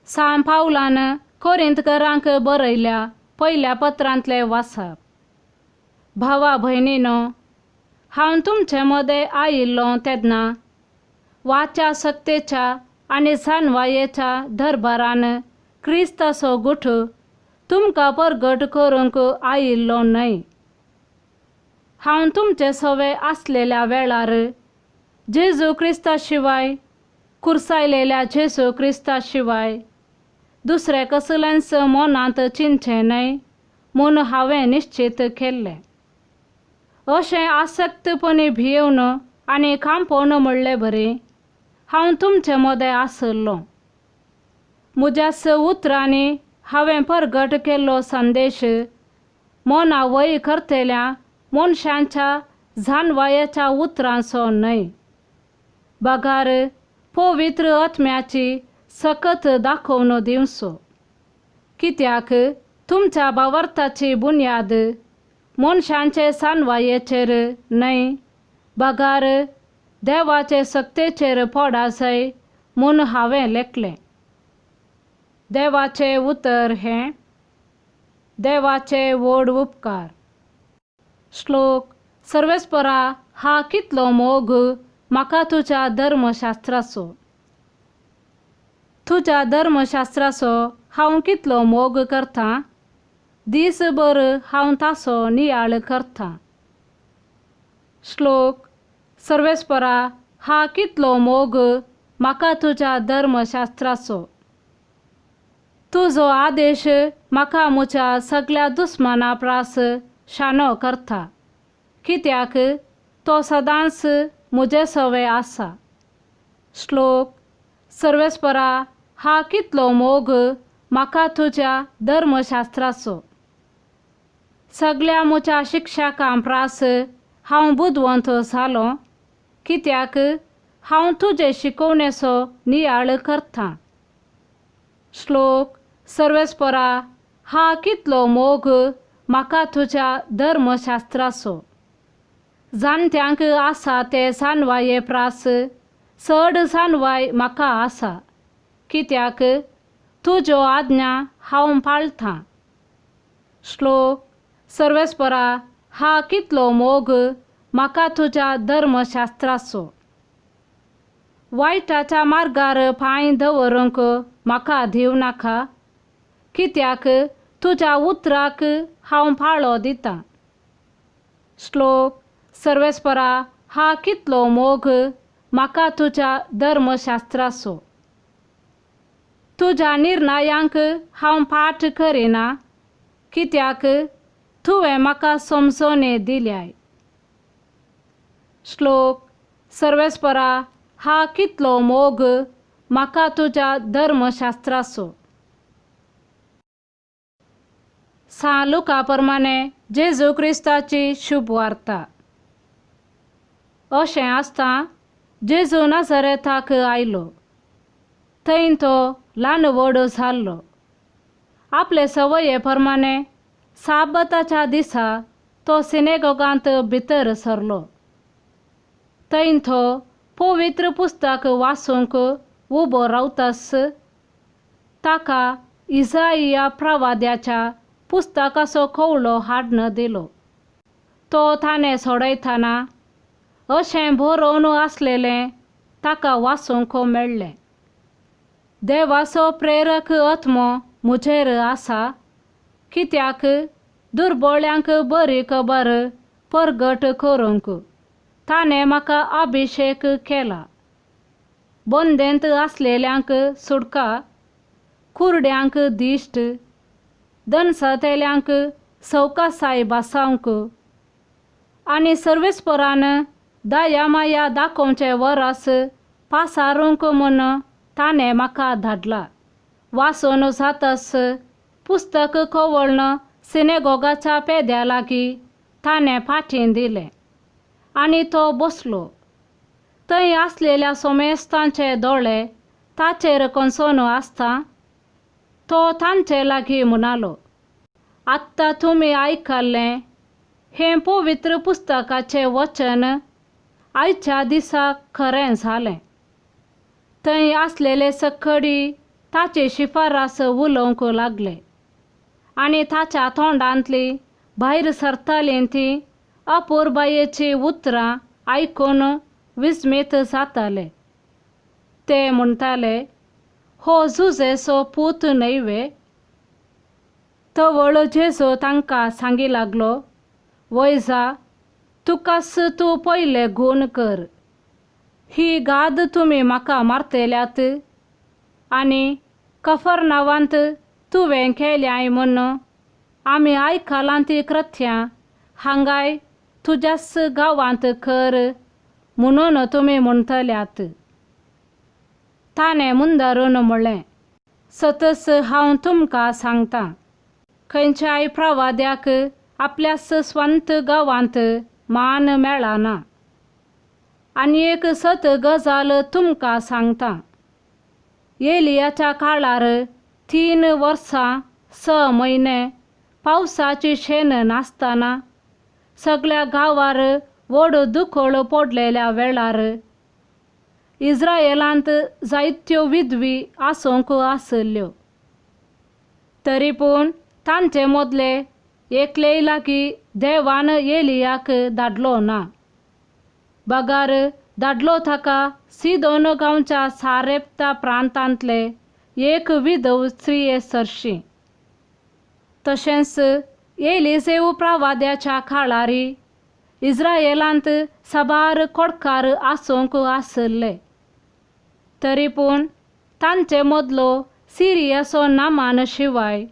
साम पावलान कोरिंथकरांक बरयल्या पयल्या पत्रांतले वाचप. भावा भयणीनो, हांव तुमचे मदें आयिल्लो तेन्ना वाच्या सक्तेच्या आनी सानवायेच्या दरबारान क्रिस्ताचो गुठ तुमकां परगट करूंक आयिल्लो न्हय. हांव तुमचे सवे आसलेल्या वेळार जेजू क्रिस्ता शिवाय, कुर्सायलेल्या जेजू क्रिस्ता शिवाय दुसरें कसलेंच मनांत चिंतचें न्हय म्हूण हांवें निश्चीत केल्लें. अशें आसक्तपणी भियेवन आनी खांपोवन म्हणलें बरें, हांव तुमचे मदें आसल्लों. म्हज्याच उतरांनी हांवें परगट केल्लो संदेश मना वय करतल्या मनशांच्या जाणवायेच्या उतरांचो न्हय. बगार पवित्र आत्म्याची सकत दाखोवन दिवचो. कित्याक तुमच्या भावार्थाची बुन्याद मनशांचे सानवायेचेर न्हय, बगार देवाचे सक्तेचेर पडा जाय म्हूण हांवें लेखलें. देवाचे उतर हें. देवाचे व्हड उपकार. श्लोक. सर्वेस्परा हा कितलो मोग म्हाका तुज्या धर्मशास्त्राचो. तुज्या धर्मशास्त्राचो हांव कितलो मोग करतां. दीसभर हांव ताचो नियाळ करतां. श्लोक. सर्वेस्परा हा कितलो मोग म्हाका तुज्या धर्मशास्त्राचो. तुजो आदेश म्हाका म्हज्या सगळ्या दुस्माना प्रास शानो करता, कित्याक तो सदांच म्हजे सवे आसा. श्लोक. सर्वेस्परा हा कितलो मोग म्हाका तुज्या धर्मशास्त्राचो. सगळ्या म्हज्या शिक्षकां प्रास हांव बुदवंत जालो, कित्याक हांव तुजे शिकवणेचो नियाळ करतां. श्लोक. सर्वेस्परा हा कितलो मोग म्हाका तुज्या धर्मशास्त्राचो. जाणट्यांक आसा ते सानवाये प्रास चड सानवाय म्हाका आसा, कित्याक तुज्यो आज्ञा हांव पाळतां. श्लोक. सर्वेस्परा हा कितलो मोग म्हाका तुज्या धर्मशास्त्राचो. वायटाच्या मार्गार पांय दवरूंक म्हाका दिवनाका, कित्याक तुज्या उतराक हांव पाळो दितां. श्लोक. सर्वेस्परा हा कितलो मोग म्हाका तुज्या धर्मशास्त्राचो. तुज्या निर्णयांक हांव पाट करिना, कित्याक तुवें म्हाका समजोनी दिल्याय. श्लोक. सर्वेस्परा हा कितलो मोग म्हाका तुज्या धर्मशास्त्राचो. सा लुका प्रमाणे जेजू क्रिस्ताची शुभ वार्ता. अशें आसता जेजू नासरेताक आयलो. थंय तो ल्हान व्हड जाल्लो. आपले सवये प्रमाणे साबताच्या दिसा तो सिनेगोगांत भितर सरलो. थंय तो पवित्र पुस्तक वाचूंक उबो रावतास ताका इसाइया प्रवाद्याच्या पुस्तकाचो कवळो हाडून दिलो. तो ताणें सोडयतना अशें बरोवन आसलेलें ताका वाचूंक मेळ्ळें. देवाचो प्रेरक आत्मो म्हजेर आसा, कित्याक दुर्बळ्यांक बरी खबर परगट करूंक ताणें म्हाका अभिशेक केला. बंदेंत आसलेल्यांक सुटका, कुरड्यांक दिश्ट, दनसतेल्यांक सवकासाय बासावंक आनी सर्वेस्परान दया माया दाखोवचे वरास पासारूंक म्हूण ताणें म्हाका धाडला. वाचून जातास पुस्तक कवळण सिनेगोगाच्या पेद्या लागीं ताणें फाटीं दिलें आनी तो बसलो. थंय आसलेल्या सोमेस्तांचे दोळे ताचेर कंसून आसता तो तांचे लागीं म्हणालो, आत्तां तुमी आयकल्लें हें पवित्र पुस्तकाचें वचन आयच्या दिसा खरें जालें. थंय आसलेले सखडी ताची शिफारस उलोवंक लागले आनी ताच्या तोंडांतली भायर सरतालीं ती अपूर्बायेची उतरां आयकून विस्मीत जाताले. ते म्हणटाले, हो जुजेचो पूत न्हयवे. तवळ जेजू तांकां सांगी लागलो, वय जा, तुकाच तूं पयले गूण कर. ही गाद तुमी म्हाका मारतल्यात आनी कफरनावांत तुवें केल्याय म्हूण आमी आयकलां ती कृत्यां हांगाय तुज्याच गांवांत कर म्हणून तुमी म्हणटल्यात. ताणें मुंदारून म्हणलें, सतच हांव तुमकां सांगतां, खंयच्याय प्रवाद्याक आपल्याच स्वंत गांवांत मान मेळना. आनी एक सत गजाल तुमकां सांगतां, एलियाच्या काळार 3 वर्सां 6 म्हयने पावसाची शेण नासतना सगळ्या गांवार व्हड दुखळ पडलेल्या वेळार इस्रायेलांत जायत्यो विधवी आसूंक आसल्यो. तरी पूण तांचे मदले एकलेय लागीं देवान एलियाक धाडलो ना. बगार धाडलो ताका सिदोन गांवच्या सारेप्ता प्रांतांतले एक विधव स्त्रिये सरशी. तशेंच एलिजेऊ प्रवाद्याच्या काळारी इस्रायेलांत साबार कोडकार आसूंक आसले. तरी पूण तांचे मदलो सिरियाचो नामान शिवाय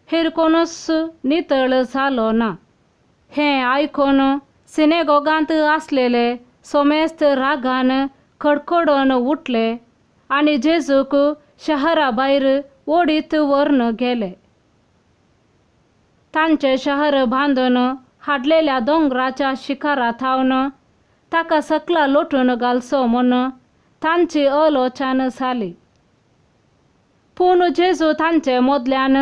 हेर कोणूच नितळ जालो ना. हें आयकून सिनेगोगांत आसलेले सोमेस्त रागान कडकडून उठले आनी जेजूक शहरा भायर ओडीत व्हरून गेले. तांचे शहर बांदून हाडलेल्या दोंगराच्या शिखरांतावन ताका सकला लोटून घालचो म्हूण तांची आलोचन जाली. पूण जेजू तांचे मदल्यान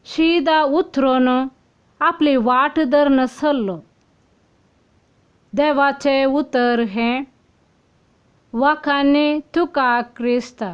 शिदा उतरून आपली वाट धरून सरलो. देवाचें उतर हें, वखाणी तुका क्रिस्ता.